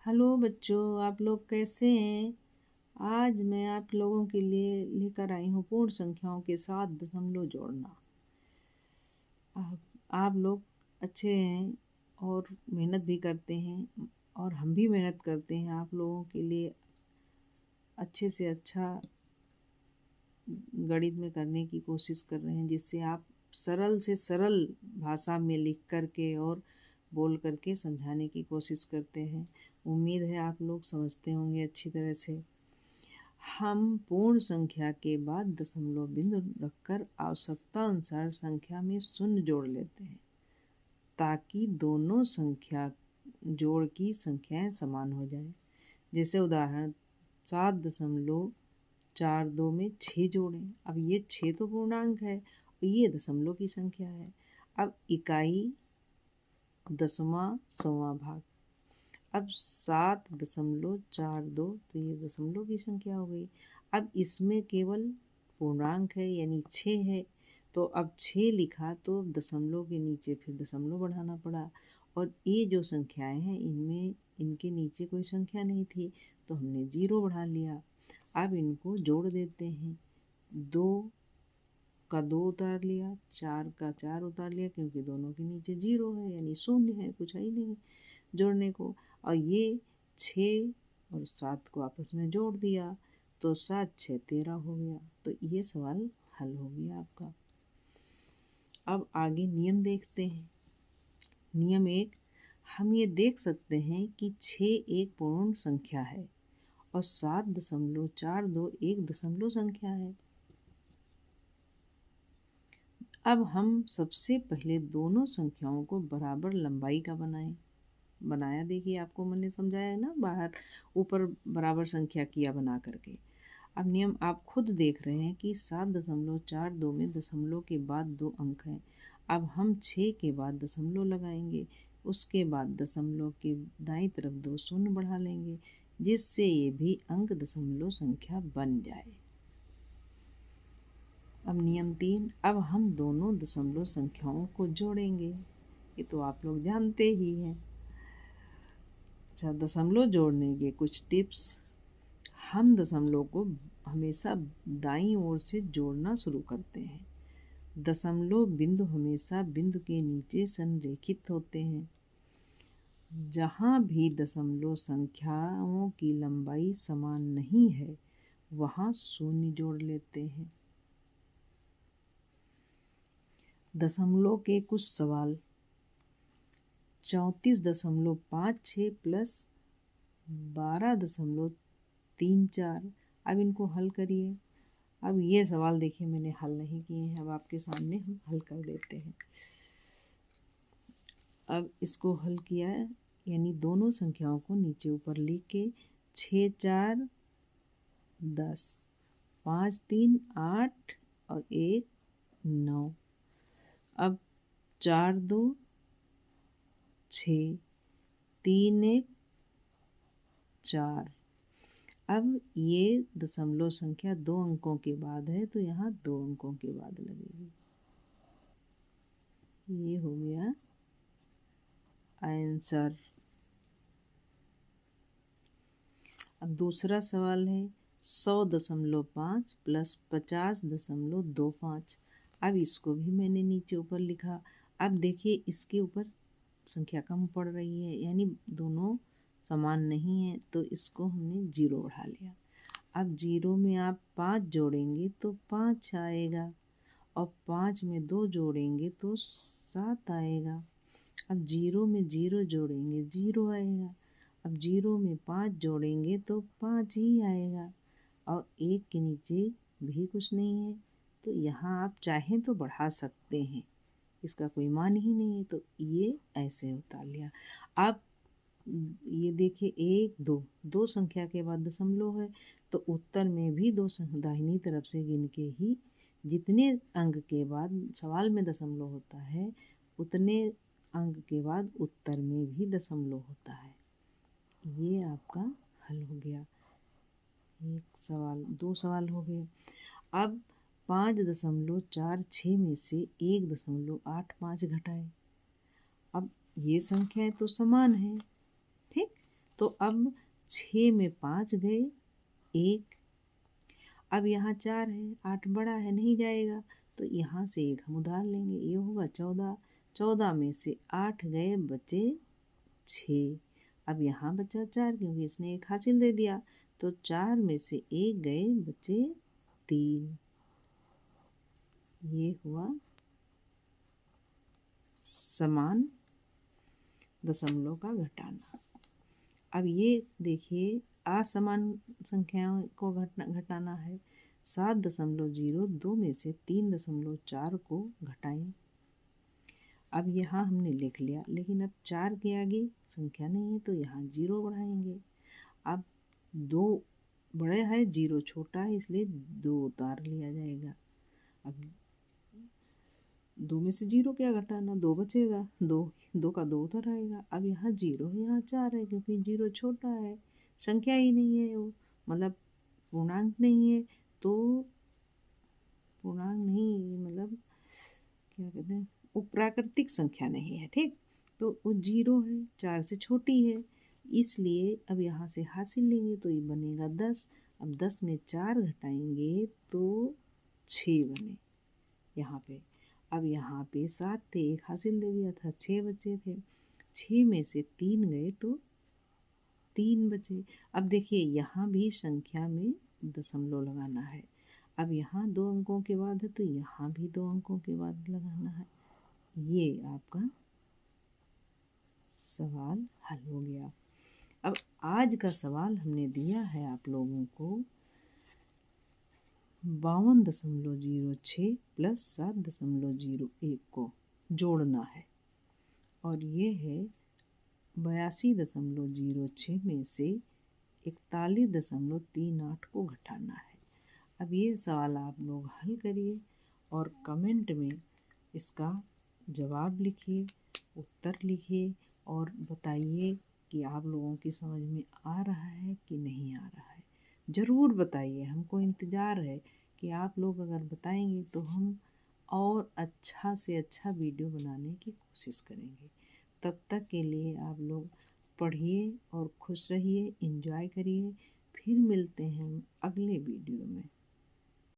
Hello बच्चों, आप लोग कैसे हैं। आज मैं आप लोगों के लिए लेकर आई हूँ पूर्ण संख्याओं के साथ दशमलव जोड़ना। आप लोग अच्छे हैं और मेहनत भी करते हैं और हम भी मेहनत करते हैं आप लोगों के लिए अच्छे से अच्छा गणित में करने की कोशिश कर रहे हैं, जिससे आप सरल से सरल भाषा में लिख करके और बोल करके समझाने की कोशिश करते हैं। उम्मीद है आप लोग समझते होंगे अच्छी तरह से। हम पूर्ण संख्या के बाद दशमलव बिंदु रखकर आवश्यकता अनुसार संख्या में शून्य जोड़ लेते हैं, ताकि दोनों संख्या जोड़ की संख्याएं समान हो जाए। जैसे उदाहरण 7.42 में 6 जोड़ें। अब ये 6 तो पूर्णांक है और ये दशमलव की संख्या है। अब इकाई दसवां सौवां भाग। अब 7.42 तो ये दशमलव की संख्या हो गई। अब इसमें केवल पूर्णांक है यानी 6 है, तो अब 6 लिखा तो दशमलव के नीचे फिर दशमलव बढ़ाना पड़ा। और ये जो संख्याएं हैं इनमें इनके नीचे कोई संख्या नहीं थी, तो हमने 0 बढ़ा लिया। अब इनको जोड़ देते हैं। 2 का 2 उतार लिया, 4 का 4 उतार लिया, क्योंकि दोनों के नीचे 0 है यानी शून्य है, कुछ है ही नहीं जोड़ने को। और ये 6 और 7 को आपस में जोड़ दिया तो 7 6 13 हो गया। तो ये सवाल हल हो गया आपका। अब आगे नियम देखते हैं। नियम 1, हम ये देख सकते हैं कि 6 एक पूर्ण संख्या है और 7.42 एक दशमलव संख्या है। अब हम सबसे पहले दोनों संख्याओं को बराबर लंबाई का बनाया। देखिए आपको मैंने समझाया है ना, बाहर ऊपर बराबर संख्या किया बना करके। अब नियम आप खुद देख रहे हैं कि 7.42 में दशमलव के बाद 2 अंक हैं। अब हम 6 के बाद दशमलव लगाएंगे, उसके बाद दशमलव के दाईं तरफ 2 शून्य बढ़ा लेंगे, जिससे ये भी अंक दशमलव संख्या बन जाए। अब नियम 3, अब हम दोनों दशमलव संख्याओं को जोड़ेंगे। ये तो आप लोग जानते ही हैं। अच्छा, दशमलव जोड़ने के कुछ टिप्स। हम दशमलव को हमेशा दाईं ओर से जोड़ना शुरू करते हैं। दशमलव बिंदु हमेशा बिंदु के नीचे संरेखित होते हैं। जहाँ भी दशमलव संख्याओं की लंबाई समान नहीं है, वहाँ शून्य जोड़ लेते हैं। दशमलव के कुछ सवाल। 34.56 प्लस 12.34। अब इनको हल करिए। अब ये सवाल देखिए मैंने हल नहीं किए हैं, अब आपके सामने हम हल कर देते हैं। अब इसको हल किया है, यानी दोनों संख्याओं को नीचे ऊपर लिख के 6 4 10, 5 3 8 और 1 9। अब 4 2 6, 3 1 4। अब ये दशमलव संख्या 2 अंकों के बाद है, तो यहाँ 2 अंकों के बाद लगेगी। ये हो गया आंसर। अब दूसरा सवाल है 100.5 प्लस 50.25। अब इसको भी मैंने नीचे ऊपर लिखा। अब देखिए इसके ऊपर संख्या कम पड़ रही है, यानी दोनों समान नहीं है, तो इसको हमने 0 बढ़ा लिया। अब 0 में आप 5 जोड़ेंगे तो 5 आएगा, और 5 में 2 जोड़ेंगे तो 7 आएगा। अब 0 में 0 जोड़ेंगे 0 आएगा। अब 0 में 5 जोड़ेंगे तो 5 ही आएगा, और 1 के नीचे भी कुछ नहीं है, तो यहाँ आप चाहें तो बढ़ा सकते हैं, इसका कोई मान ही नहीं है, तो ये ऐसे उतार लिया। अब ये देखिए 1 2 2 संख्या के बाद दशमलव है, तो उत्तर में भी दाहिनी तरफ से गिन के ही जितने अंक के बाद सवाल में दशमलव होता है, उतने अंक के बाद उत्तर में भी दशमलव होता है। ये आपका हल हो गया। एक सवाल, 2 सवाल हो गए। अब 5.46 में से 1.85 घटाए। अब ये संख्याएं तो समान हैं, ठीक, तो अब 6 में 5 गए 1। अब यहाँ 4 है, 8 बड़ा है नहीं जाएगा, तो यहाँ से 1 हम उधार लेंगे, ये होगा 14। 14 में से 8 गए बचे 6। अब यहाँ बचा 4 क्योंकि इसने 1 हासिल दे दिया, तो 4 में से 1 गए बचे 3। ये हुआ समान दशमलव का घटाना। अब ये देखिए असमान संख्याओं को घटाना है। 7.02 में से 3.4 को घटाएं। अब यहाँ हमने लिख लिया, लेकिन अब 4 के आगे संख्या नहीं है तो यहाँ 0 बढ़ाएंगे। अब 2 बड़े है 0 छोटा है, इसलिए 2 उतार लिया जाएगा। अब 2 में से 0 क्या घटाना, 2 बचेगा, 2 का 2 उधर आएगा। अब यहाँ 0 है यहाँ 4 है, क्योंकि 0 छोटा है, संख्या ही नहीं है, वो मतलब पूर्णांक नहीं है, तो पूर्णांक नहीं मतलब क्या कहते हैं, वो प्राकृतिक संख्या नहीं है, ठीक। तो वो 0 है, 4 से छोटी है, इसलिए अब यहाँ से हासिल लेंगे तो ये बनेगा 10। अब 10 में 4 घटाएंगे तो 6 बने यहाँ पे। अब यहाँ पे 7 थे, 1 हासिल दे दिया था, 6 बचे थे। 6 में से 3 गए तो 3 बचे। अब देखिए यहाँ भी संख्या में दशमलव लगाना है। अब यहाँ 2 अंकों के बाद है तो यहाँ भी 2 अंकों के बाद लगाना है। ये आपका सवाल हल हो गया। अब आज का सवाल हमने दिया है आप लोगों को 52.06 प्लस 7.01 को जोड़ना है, और ये है 82.06 में से 41.38 को घटाना है। अब ये सवाल आप लोग हल करिए और कमेंट में इसका जवाब लिखिए, उत्तर लिखिए और बताइए कि आप लोगों की समझ में आ रहा है कि नहीं आ रहा है। ज़रूर बताइए, हमको इंतज़ार है कि आप लोग अगर बताएंगे तो हम और अच्छा से अच्छा वीडियो बनाने की कोशिश करेंगे। तब तक के लिए आप लोग पढ़िए और खुश रहिए, एंजॉय करिए। फिर मिलते हैं अगले वीडियो में।